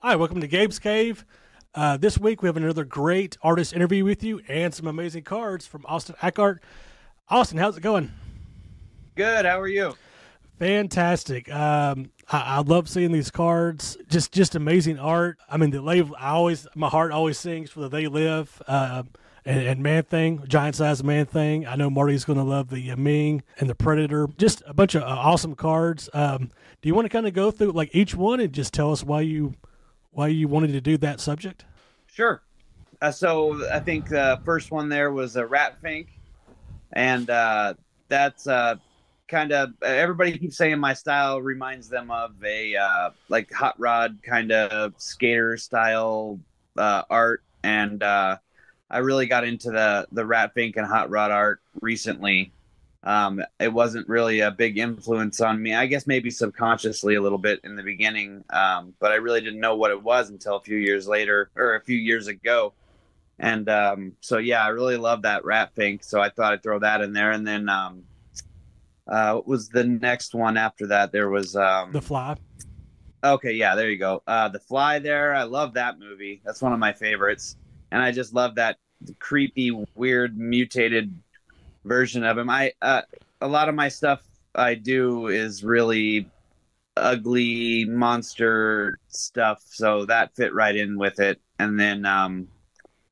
Hi, welcome to Gabe's Cave. This week we have another great artist interview with you and some amazing cards from Austin Ackert. Austin, how's it going? Good. How are you? Fantastic. I love seeing these cards. Just amazing art. I mean, my heart always sings for the They Live and Man Thing, giant size Man Thing. I know Marty's going to love the Ming and the Predator. Just a bunch of awesome cards. Do you want to kind of go through like each one and just tell us why you wanted to do that subject? Sure. So I think the first one there was a Rat Fink, and that's kind of everybody keeps saying my style reminds them of a like hot rod kind of skater style art, and I really got into the Rat Fink and hot rod art recently. It wasn't really a big influence on me. I guess maybe subconsciously a little bit in the beginning, but I really didn't know what it was until a few years ago. And so, yeah, I really love that Rat Fink. So I thought I'd throw that in there. And then what was the next one after that? There was The Fly. Okay, yeah, there you go. The Fly there. I love that movie. That's one of my favorites. And I just love that creepy, weird, mutated version of him. A lot of my stuff I do is really ugly monster stuff, so that fit right in with it. And then I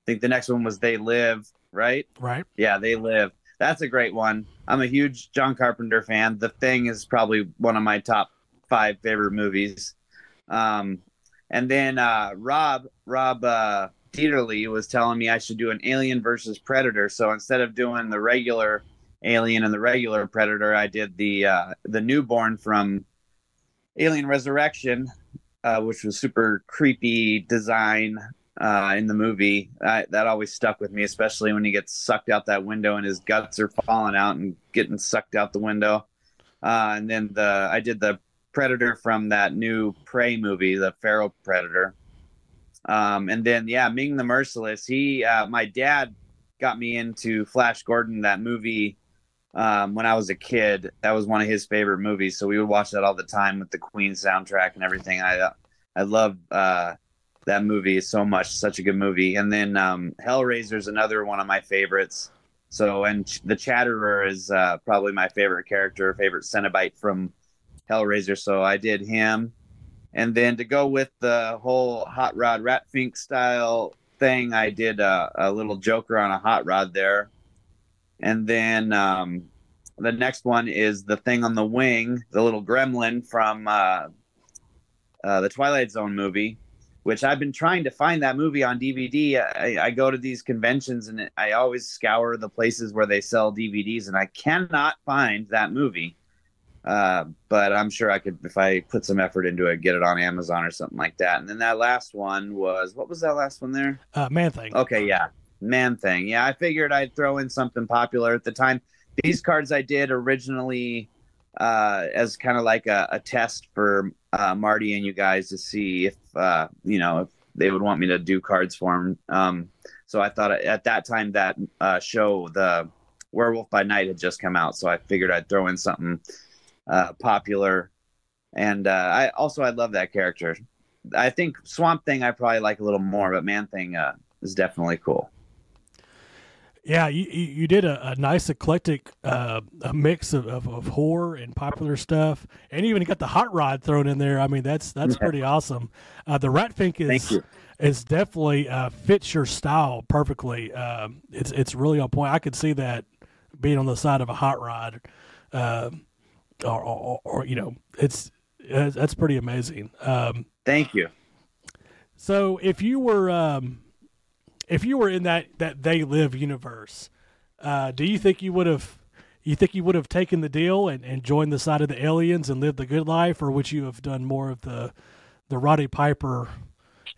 think the next one was They Live, right? Right. Yeah, They Live. That's a great one. I'm a huge John Carpenter fan. The Thing is probably one of my top 5 favorite movies. And then Rob Dieterle was telling me I should do an Alien versus Predator. So instead of doing the regular Alien and the regular Predator, I did the newborn from Alien Resurrection, which was super creepy design in the movie. That always stuck with me, especially when he gets sucked out that window and his guts are falling out and getting sucked out the window. And then I did the Predator from that new Prey movie, the Feral Predator. And then, yeah, Ming the Merciless. My dad got me into Flash Gordon, that movie, when I was a kid. That was one of his favorite movies. So we would watch that all the time with the Queen soundtrack and everything. I love that movie so much. Such a good movie. And then Hellraiser is another one of my favorites. So, and the Chatterer is probably my favorite character, favorite Cenobite from Hellraiser. So I did him. And then to go with the whole hot rod Rat Fink style thing, I did a little Joker on a hot rod there. And then the next one is the thing on the wing, the little gremlin from the Twilight Zone movie, which I've been trying to find that movie on DVD. I go to these conventions and I always scour the places where they sell DVDs, and I cannot find that movie. But I'm sure I could, if I put some effort into it, get it on Amazon or something like that. And then that last one was, what was that last one there? Man Thing. Okay, yeah, Man Thing. Yeah, I figured I'd throw in something popular at the time. These cards I did originally as kind of like a test for Marty and you guys to see if if they would want me to do cards for them. So I thought at that time that show, the Werewolf by Night, had just come out, so I figured I'd throw in something popular. And I love that character. I think Swamp Thing I probably like a little more, but Man Thing is definitely cool. Yeah, you did a nice eclectic a mix of horror and popular stuff, and you even got the hot rod thrown in there. I mean, that's pretty awesome. The Rat Fink is definitely fits your style perfectly. It's really on point. I could see that being on the side of a hot rod. Or that's pretty amazing. Thank you. So if you were in that They Live universe, do you think you would have taken the deal and joined the side of the aliens and lived the good life, or would you have done more of the Roddy Piper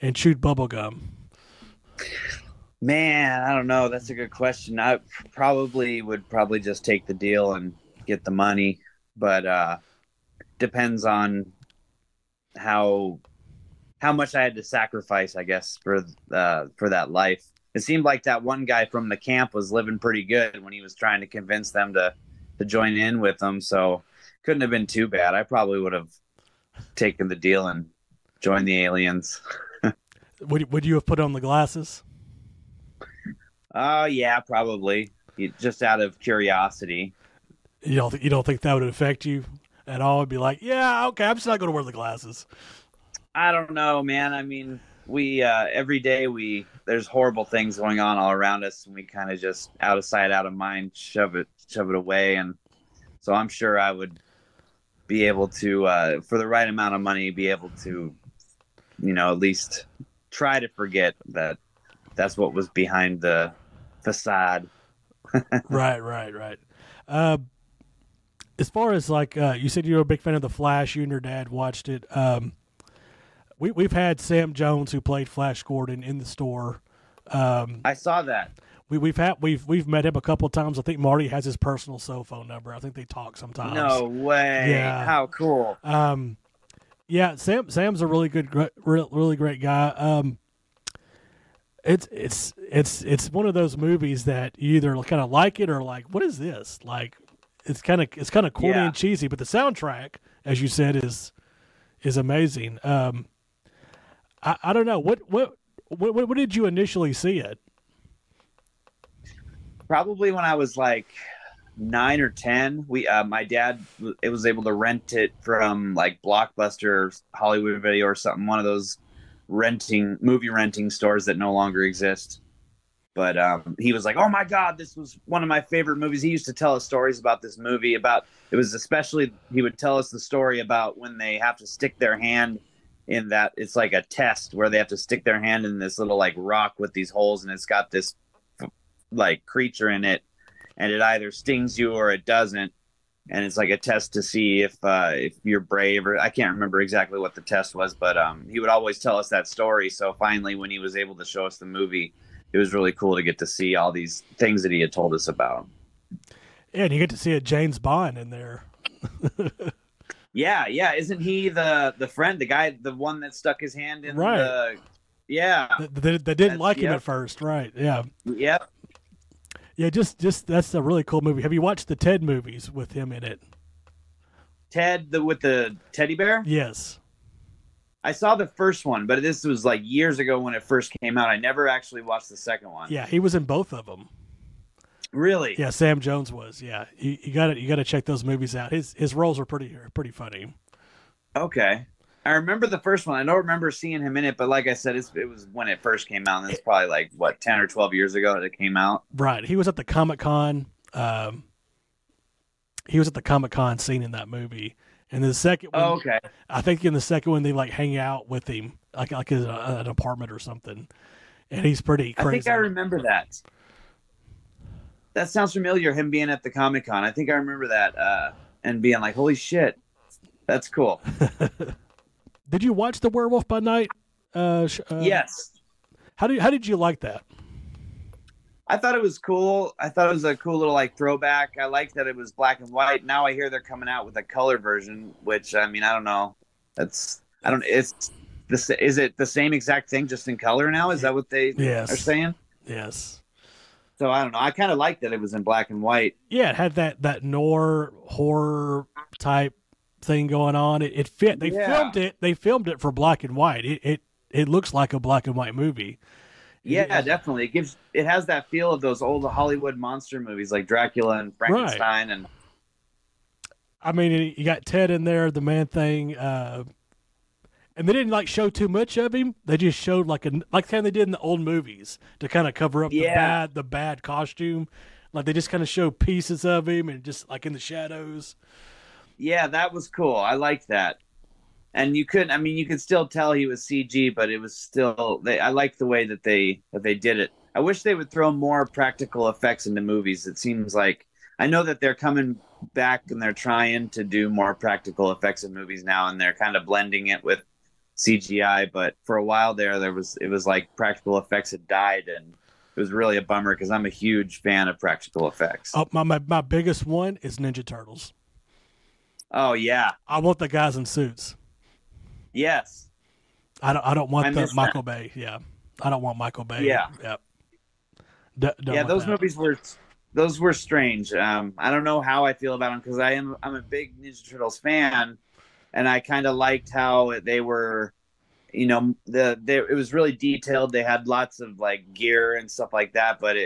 and chewed bubblegum? Man, I don't know. That's a good question. I would just take the deal and get the money. But depends on how much I had to sacrifice, I guess, for that life. It seemed like that one guy from the camp was living pretty good when he was trying to convince them to join in with them. So couldn't have been too bad. I probably would have taken the deal and joined the aliens. Would you have put on the glasses? Yeah, probably. Just out of curiosity. You don't think that would affect you at all? It'd be like, yeah, okay, I'm just not going to wear the glasses. I don't know, man. I mean, we every day there's horrible things going on all around us, and we kind of just out of sight, out of mind, shove it away. And so I'm sure I would be able to, for the right amount of money, be able to, at least try to forget that that's what was behind the facade. Right. As far as like you said, you're a big fan of The Flash. You and your dad watched it. We've had Sam Jones, who played Flash Gordon, in the store. I saw that. We've met him a couple of times. I think Marty has his personal cell phone number. I think they talk sometimes. No way! Yeah. How cool. Yeah, Sam's a really good, really great guy. It's one of those movies that you either kind of like it or like, what is this? Like, it's kind of corny and cheesy, but the soundtrack, as you said, is amazing. I don't know what did you initially see it? Probably when I was like 9 or 10. My dad was able to rent it from like Blockbuster, Hollywood Video, or something. One of those movie renting stores that no longer exist. But he was like, "Oh my God, this was one of my favorite movies." He used to tell us stories about this movie. He would tell us the story about when they have to stick their hand in that. It's like a test where they have to stick their hand in this little like rock with these holes, and it's got this like creature in it, and it either stings you or it doesn't. And it's like a test to see if you're brave, or I can't remember exactly what the test was, but he would always tell us that story. So finally, when he was able to show us the movie, it was really cool to get to see all these things that he had told us about. Yeah, and you get to see a James Bond in there. Yeah. Isn't he the friend, the guy, the one that stuck his hand in the... Yeah. That didn't like him at first, right? Yeah. Yep. Yeah, just that's a really cool movie. Have you watched the Ted movies with him in it? Ted, with the teddy bear? Yes. I saw the first one, but this was like years ago when it first came out. I never actually watched the second one. Yeah, he was in both of them. Really? Yeah, Sam Jones was. Yeah, you got to check those movies out. His roles are pretty funny. Okay, I remember the first one. I don't remember seeing him in it, but like I said, it was when it first came out. And it's probably like 10 or 12 years ago that it came out. Right. He was at the Comic-Con. He was at the Comic-Con scene in that movie. And the second one, okay. I think in the second one they like hang out with him like in an apartment or something, and he's pretty crazy. I think I remember that. That sounds familiar. Him being at the Comic-Con, I think I remember that, and being like, "Holy shit, that's cool." Did you watch The Werewolf by Night? Yes. How did you like that? I thought it was cool. I thought it was a cool little like throwback. I liked that it was black and white. Now I hear they're coming out with a color version, which I mean, I don't know. Is it the same exact thing just in color now? Is that what they are saying? Yes. So I don't know. I kind of liked that it was in black and white. Yeah, it had that noir horror type thing going on. It fit. They filmed it. They filmed it for black and white. It looks like a black and white movie. Yeah, definitely. It has that feel of those old Hollywood monster movies like Dracula and Frankenstein. Right. And I mean, you got Ted in there, the Man Thing, and they didn't like show too much of him. They just showed like kind of they did in the old movies to kind of cover up the bad costume. Like they just kind of show pieces of him and just like in the shadows. Yeah, that was cool. I liked that. And you could still tell he was CG, but it was still. I liked the way that they did it. I wish they would throw more practical effects into movies. It seems like I know that they're coming back and they're trying to do more practical effects in movies now, and they're kind of blending it with CGI. But for a while it was like practical effects had died, and it was really a bummer because I'm a huge fan of practical effects. Oh, my biggest one is Ninja Turtles. Oh yeah, I want the guys in suits. Yes. I don't want the Michael Bay. Yeah. I don't want Michael Bay. Yeah. Yep. Those movies were those were strange. I don't know how I feel about them because I'm a big Ninja Turtles fan, and I kind of liked how they were, you know, it was really detailed. They had lots of like gear and stuff like that. But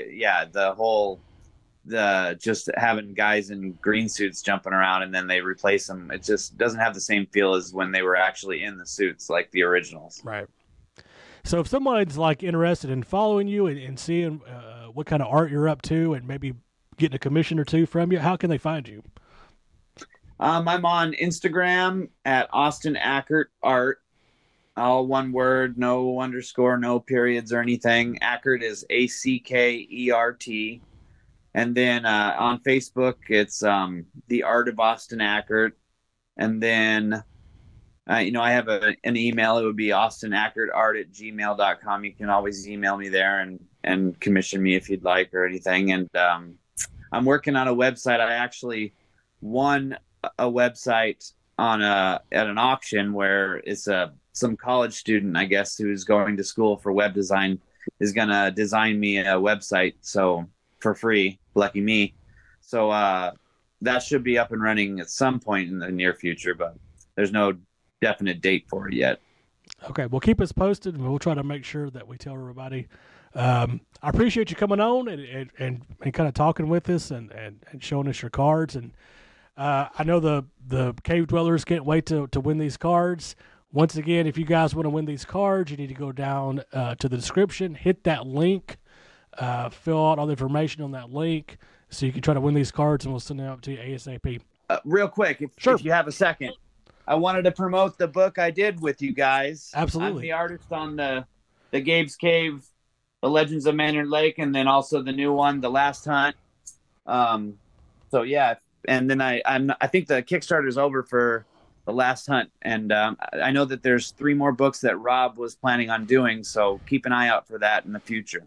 the just having guys in green suits jumping around and then they replace them, it just doesn't have the same feel as when they were actually in the suits like the originals. Right. So if someone's like interested in following you and seeing what kind of art you're up to and maybe getting a commission or two from you, how can they find you? I'm on Instagram at Austin Ackert Art, all one word, no underscore, no periods or anything. Ackert is Ackert. And then on Facebook, it's The Art of Austin Ackert. And then, I have an email. It would be austinackertart@gmail.com. You can always email me there and commission me if you'd like or anything. And I'm working on a website. I actually won a website at an auction where it's some college student, I guess, who's going to school for web design is going to design me a website. So for free, lucky me. So that should be up and running at some point in the near future, but there's no definite date for it yet. Okay, well, keep us posted, and we'll try to make sure that we tell everybody. I appreciate you coming on and kind of talking with us and showing us your cards. And I know the Cave Dwellers can't wait to win these cards. Once again, if you guys want to win these cards, you need to go down to the description, hit that link, fill out all the information on that link so you can try to win these cards, and we'll send them out to you ASAP. Real quick, if you have a second, I wanted to promote the book I did with you guys. Absolutely. I'm the artist on the Gabe's Cave, The Legends of Maynard Lake, and then also the new one, The Last Hunt. So yeah, and then I think the Kickstarter is over for The Last Hunt, and I know that there's 3 more books that Rob was planning on doing, so keep an eye out for that in the future.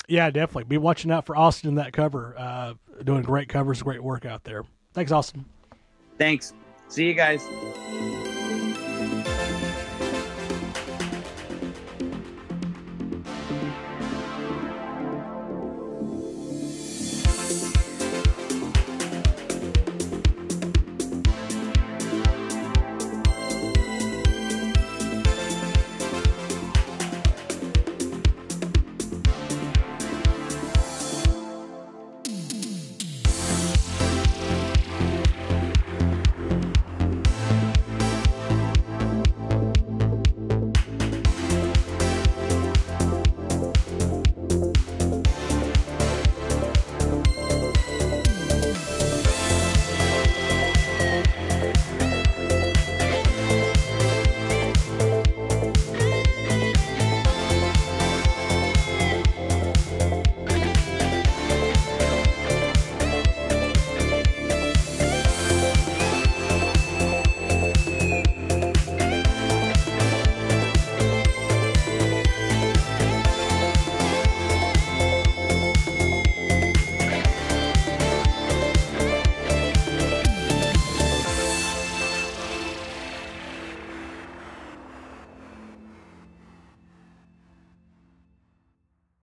Yeah, definitely. Be watching out for Austin in that cover. Doing great covers, great work out there. Thanks, Austin. Thanks. See you guys.